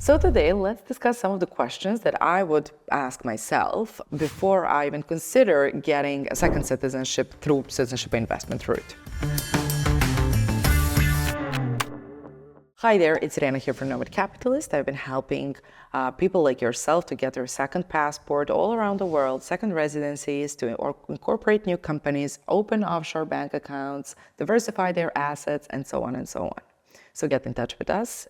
So today, let's discuss some of the questions that I would ask myself before I even consider getting a second citizenship through citizenship investment route. Hi there, it's Irena here from Nomad Capitalist. I've been helping people like yourself to get their second passport all around the world, second residencies, to incorporate new companies, open offshore bank accounts, diversify their assets, and so on and so on. So get in touch with us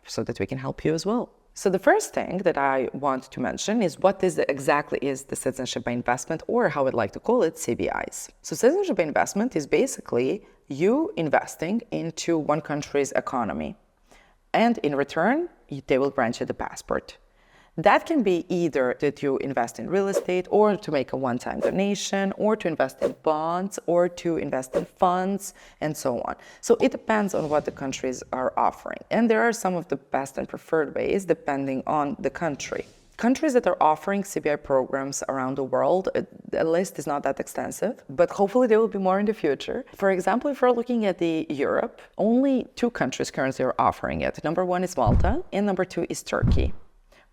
so that we can help you as well. So the first thing that I want to mention is what exactly is the citizenship by investment, or how I'd like to call it, CBIs. So citizenship by investment is basically you investing into one country's economy. And in return, they will grant you the passport. That can be either that you invest in real estate, or to make a one-time donation, or to invest in bonds, or to invest in funds, and so on. So it depends on what the countries are offering. And there are some of the best and preferred ways depending on the country. Countries that are offering CBI programs around the world, the list is not that extensive, but hopefully there will be more in the future. For example, if we're looking at Europe, only 2 countries currently are offering it. Number 1 is Malta, and number 2 is Turkey.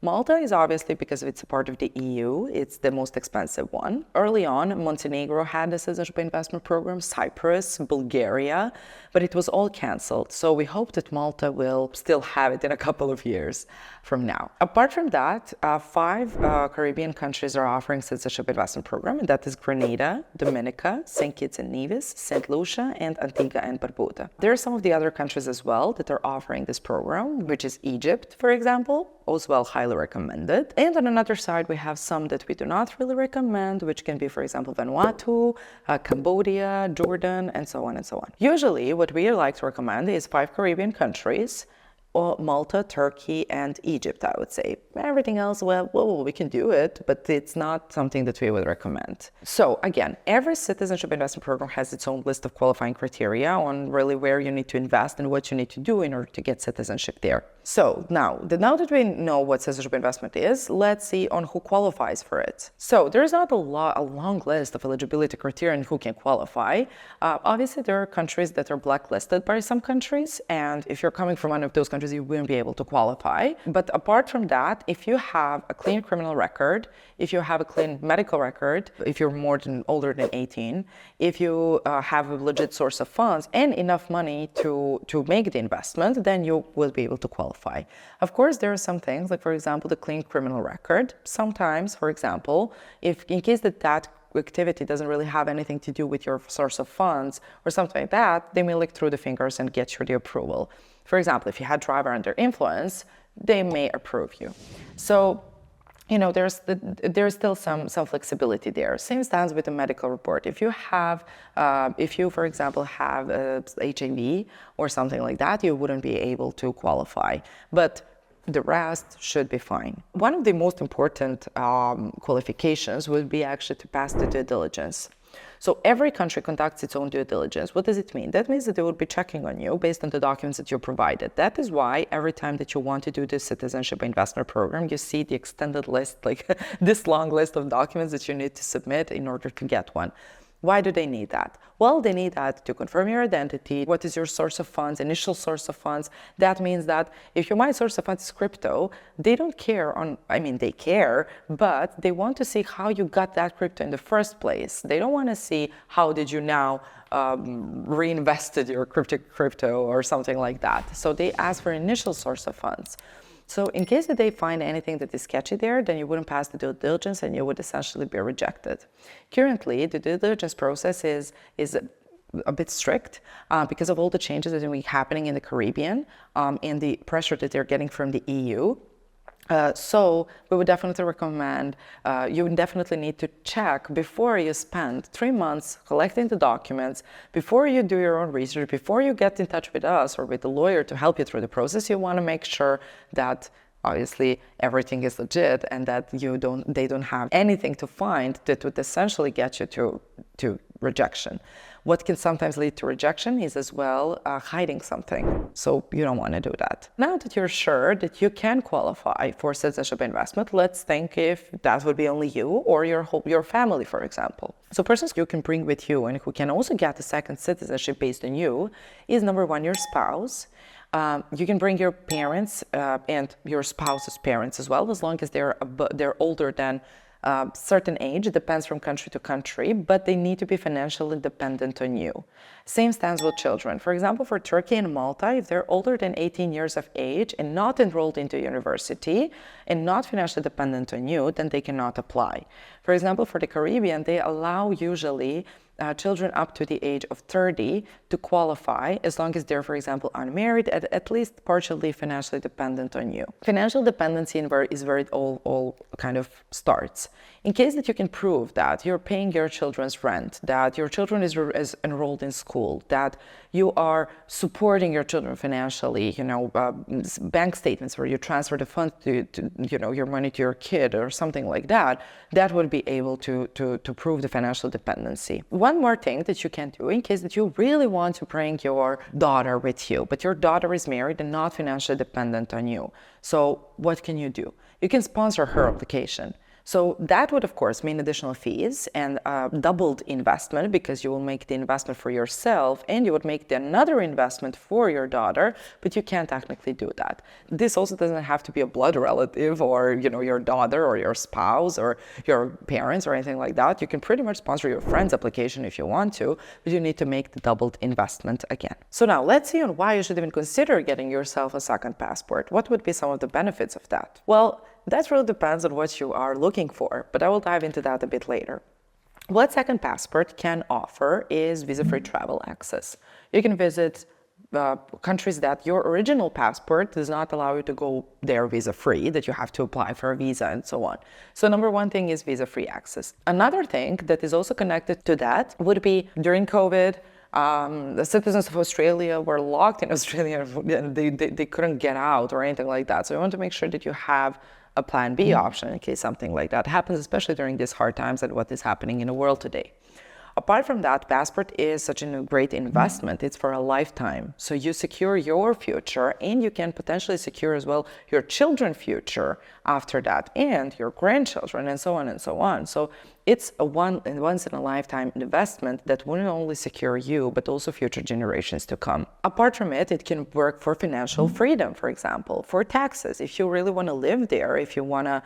Malta is obviously, because it's a part of the EU, it's the most expensive one. Early on, Montenegro had a citizenship investment program, Cyprus, Bulgaria, but it was all canceled. So we hope that Malta will still have it in a couple of years from now. Apart from that, 5 Caribbean countries are offering citizenship investment program, and that is Grenada, Dominica, St. Kitts and Nevis, St. Lucia, and Antigua and Barbuda. There are some of the other countries as well that are offering this program, which is Egypt, for example, as well highly recommended. And on another side, we have some that we do not really recommend, which can be, for example, Vanuatu, Cambodia, Jordan, and so on and so on. Usually, what we like to recommend is 5 Caribbean countries, or Malta, Turkey, and Egypt, I would say. Everything else, well, we can do it, but it's not something that we would recommend. So again, every citizenship investment program has its own list of qualifying criteria on really where you need to invest and what you need to do in order to get citizenship there. So now that we know what citizenship investment is, let's see on who qualifies for it. So there's not a long list of eligibility criteria and who can qualify. Obviously, there are countries that are blacklisted by some countries, and if you're coming from one of those countries, you wouldn't be able to qualify. But apart from that, if you have a clean criminal record, if you have a clean medical record, if you're older than 18, if you have a legit source of funds and enough money to make the investment, then you will be able to qualify. Of course, there are some things, like for example, the clean criminal record. Sometimes, for example, if in case that activity doesn't really have anything to do with your source of funds or something like that, they may look through the fingers and get you the approval. For example, if you had driver under influence, they may approve you. So, there's still some flexibility there. Same stands with the medical report. If you, for example, have HIV or something like that, you wouldn't be able to qualify. But the rest should be fine. One of the most important qualifications would be actually to pass the due diligence. So every country conducts its own due diligence. What does it mean? That means that they will be checking on you based on the documents that you provided. That is why every time that you want to do this citizenship investment program, you see the extended list, like this long list of documents that you need to submit in order to get one. Why do they need that? Well, they need that to confirm your identity. What is your source of funds, initial source of funds? That means that if my source of funds is crypto, they don't care they care, but they want to see how you got that crypto in the first place. They don't want to see how did you now reinvested your crypto or something like that. So they ask for initial source of funds. So in case that they find anything that is sketchy there, then you wouldn't pass the due diligence and you would essentially be rejected. Currently, the due diligence process is a bit strict because of all the changes that are happening in the Caribbean and the pressure that they're getting from the EU. So we would definitely recommend, you would definitely need to check before you spend 3 months collecting the documents, before you do your own research, before you get in touch with us or with the lawyer to help you through the process. You want to make sure that obviously everything is legit and that they don't have anything to find that would essentially get you to rejection. What can sometimes lead to rejection is as well hiding something. So you don't want to do that. Now that you're sure that you can qualify for citizenship investment, let's think if that would be only you or your family, for example. So persons you can bring with you and who can also get a second citizenship based on you is number 1, your spouse. You can bring your parents and your spouse's parents as well, as long as they're older than certain age. It depends from country to country, but they need to be financially dependent on you. Same stands with children. For example, for Turkey and Malta, if they're older than 18 years of age and not enrolled into university and not financially dependent on you, then they cannot apply. For example, for the Caribbean, they allow usually children up to the age of 30 to qualify, as long as they're, for example, unmarried, at least partially financially dependent on you. Financial dependency is where it all kind of starts. In case that you can prove that you're paying your children's rent, that your children is enrolled in school, that you are supporting your children financially, bank statements where you transfer the funds to your money to your kid or something like that, that would be able to prove the financial dependency. One more thing that you can do in case that you really want to bring your daughter with you, but your daughter is married and not financially dependent on you. So what can you do? You can sponsor her application. So that would, of course, mean additional fees and doubled investment, because you will make the investment for yourself and you would make another investment for your daughter, but you can't technically do that. This also doesn't have to be a blood relative or, your daughter or your spouse or your parents or anything like that. You can pretty much sponsor your friend's application if you want to, but you need to make the doubled investment again. So now let's see on why you should even consider getting yourself a second passport. What would be some of the benefits of that? Well, that really depends on what you are looking for, but I will dive into that a bit later. What second passport can offer is visa-free travel access. You can visit countries that your original passport does not allow you to go there visa-free, that you have to apply for a visa and so on. So number one thing is visa-free access. Another thing that is also connected to that would be during COVID, the citizens of Australia were locked in Australia and they couldn't get out or anything like that. So you want to make sure that you have a plan B option in case something like that happens, especially during these hard times and what is happening in the world today. Apart from that, passport is such a great investment. It's for a lifetime. So you secure your future and you can potentially secure as well your children's future after that and your grandchildren and so on and so on. So it's a once in a lifetime investment that won't only secure you, but also future generations to come. Apart from it, it can work for financial freedom, for example, for taxes. If you really want to live there, if you want to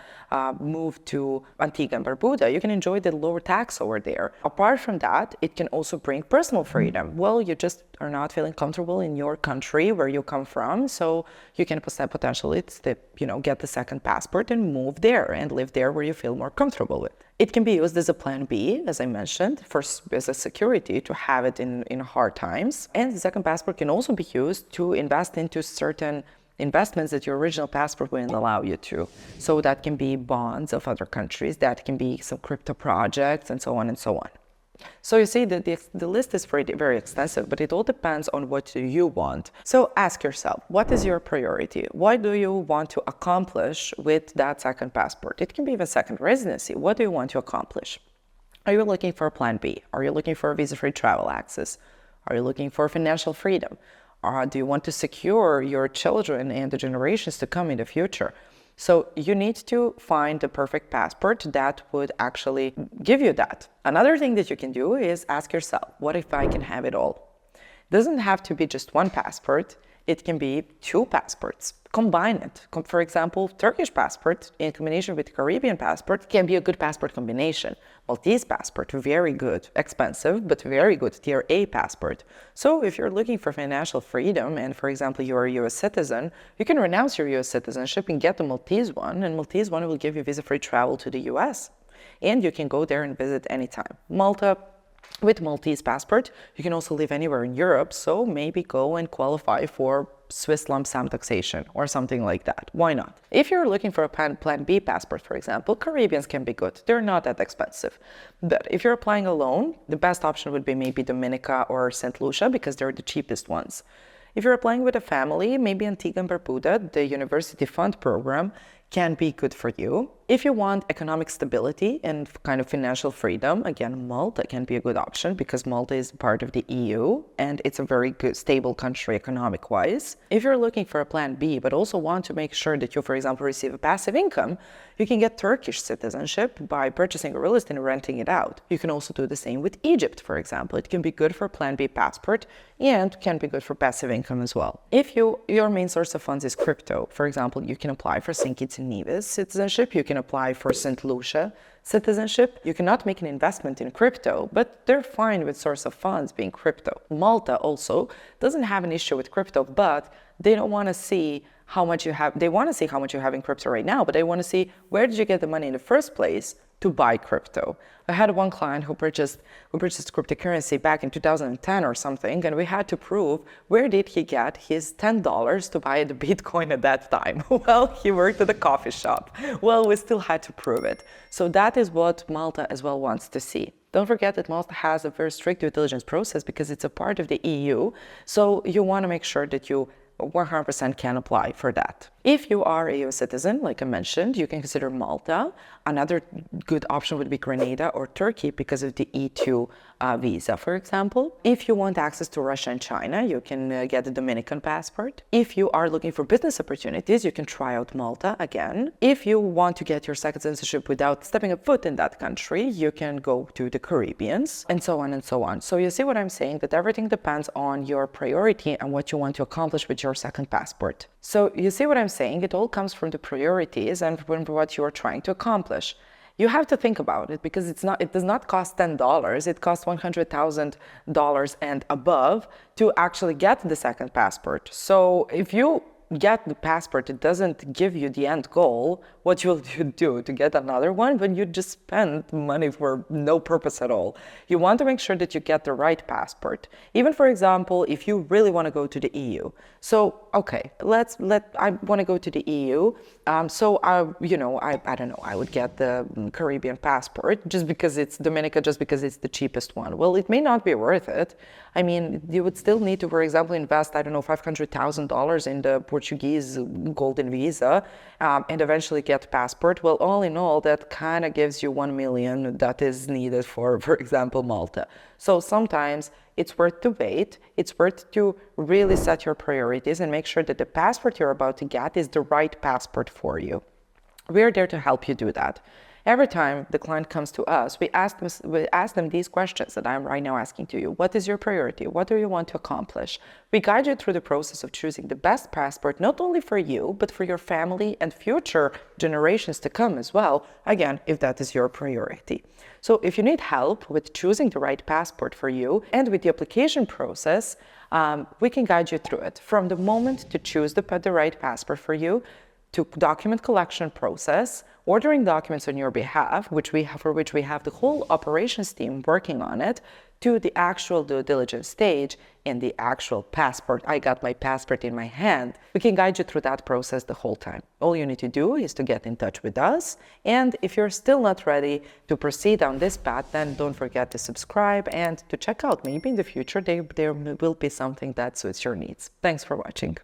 move to Antigua and Barbuda, you can enjoy the lower tax over there. Apart from that, it can also bring personal freedom. Well, you just are not feeling comfortable in your country where you come from, so you can potentially get the second passport and move there and live there where you feel more comfortable with. It can be used as a plan B, as I mentioned, as a security to have it in hard times. And the second passport can also be used to invest into certain investments that your original passport wouldn't allow you to. So that can be bonds of other countries, that can be some crypto projects, and so on and so on. So you see that the list is very extensive, but it all depends on what you want. So ask yourself, what is your priority? What do you want to accomplish with that second passport? It can be even second residency. What do you want to accomplish? Are you looking for a plan B? Are you looking for visa-free travel access? Are you looking for financial freedom? Or do you want to secure your children and the generations to come in the future? So you need to find the perfect passport that would actually give you that. Another thing that you can do is ask yourself, what if I can have it all? It doesn't have to be just one passport. It can be two passports. Combine it. For example, Turkish passport in combination with Caribbean passport can be a good passport combination. Maltese passport, very good, expensive, but very good, tier A passport. So if you're looking for financial freedom and, for example, you're a US citizen, you can renounce your US citizenship and get the Maltese one, and Maltese one will give you visa-free travel to the US. And you can go there and visit anytime. Malta, with Maltese passport, you can also live anywhere in Europe, so maybe go and qualify for Swiss lump sum taxation or something like that. Why not? If you're looking for a plan B passport, for example, Caribbeans can be good. They're not that expensive. But if you're applying alone, the best option would be maybe Dominica or St. Lucia because they're the cheapest ones. If you're applying with a family, maybe Antigua and Barbuda, the University Fund program, can be good for you. If you want economic stability and kind of financial freedom, again, Malta can be a good option because Malta is part of the EU and it's a very good, stable country economic-wise. If you're looking for a plan B, but also want to make sure that you, for example, receive a passive income, you can get Turkish citizenship by purchasing a real estate and renting it out. You can also do the same with Egypt, for example. It can be good for plan B passport and can be good for passive income as well. If your main source of funds is crypto, for example, you can apply for St. Kitts and Nevis citizenship, you can apply for St. Lucia citizenship. You cannot make an investment in crypto, but they're fine with source of funds being crypto. Malta also doesn't have an issue with crypto, but they don't want to see how much you have. They want to see how much you have in crypto right now, but they want to see where did you get the money in the first place to buy crypto. I had one client who purchased cryptocurrency back in 2010 or something, and we had to prove where did he get his $10 to buy the Bitcoin at that time. Well, he worked at a coffee shop. Well, we still had to prove it. So that is what Malta as well wants to see. Don't forget that Malta has a very strict due diligence process because it's a part of the EU. So you want to make sure that you 100% can apply for that. If you are a EU citizen, like I mentioned, you can consider Malta. Another good option would be Grenada or Turkey because of the E2 visa, for example. If you want access to Russia and China, you can get the Dominican passport. If you are looking for business opportunities, you can try out Malta again. If you want to get your second citizenship without stepping a foot in that country, you can go to the Caribbeans, and so on and so on. So you see what I'm saying, that everything depends on your priority and what you want to accomplish with your second passport. So you see what I'm saying? It all comes from the priorities and from what you are trying to accomplish. You have to think about it because it does not cost $10. It costs $100,000 and above to actually get the second passport. So if you get the passport, it doesn't give you the end goal. What will you do to get another one when you just spend money for no purpose at all? You want to make sure that you get the right passport. Even, for example, if you really want to go to the EU. So, okay, I want to go to the EU. So I don't know, I would get the Caribbean passport just because it's Dominica, just because it's the cheapest one. Well, it may not be worth it. I mean, you would still need to, for example, invest, I don't know, $500,000 in the Portuguese golden visa and eventually get passport. Well, all in all, that kind of gives you 1 million that is needed for example, Malta. So sometimes it's worth to wait. It's worth to really set your priorities and make sure that the passport you're about to get is the right passport for you. We're there to help you do that. Every time the client comes to us, we ask them these questions that I'm right now asking to you. What is your priority? What do you want to accomplish? We guide you through the process of choosing the best passport, not only for you, but for your family and future generations to come as well, again, if that is your priority. So if you need help with choosing the right passport for you and with the application process, we can guide you through it. From the moment to choose the right passport for you, to document collection process, ordering documents on your behalf, for which we have the whole operations team working on it, to the actual due diligence stage and the actual passport. I got my passport in my hand. We can guide you through that process the whole time. All you need to do is to get in touch with us. And if you're still not ready to proceed on this path, then don't forget to subscribe and to check out. Maybe in the future there will be something that suits your needs. Thanks for watching.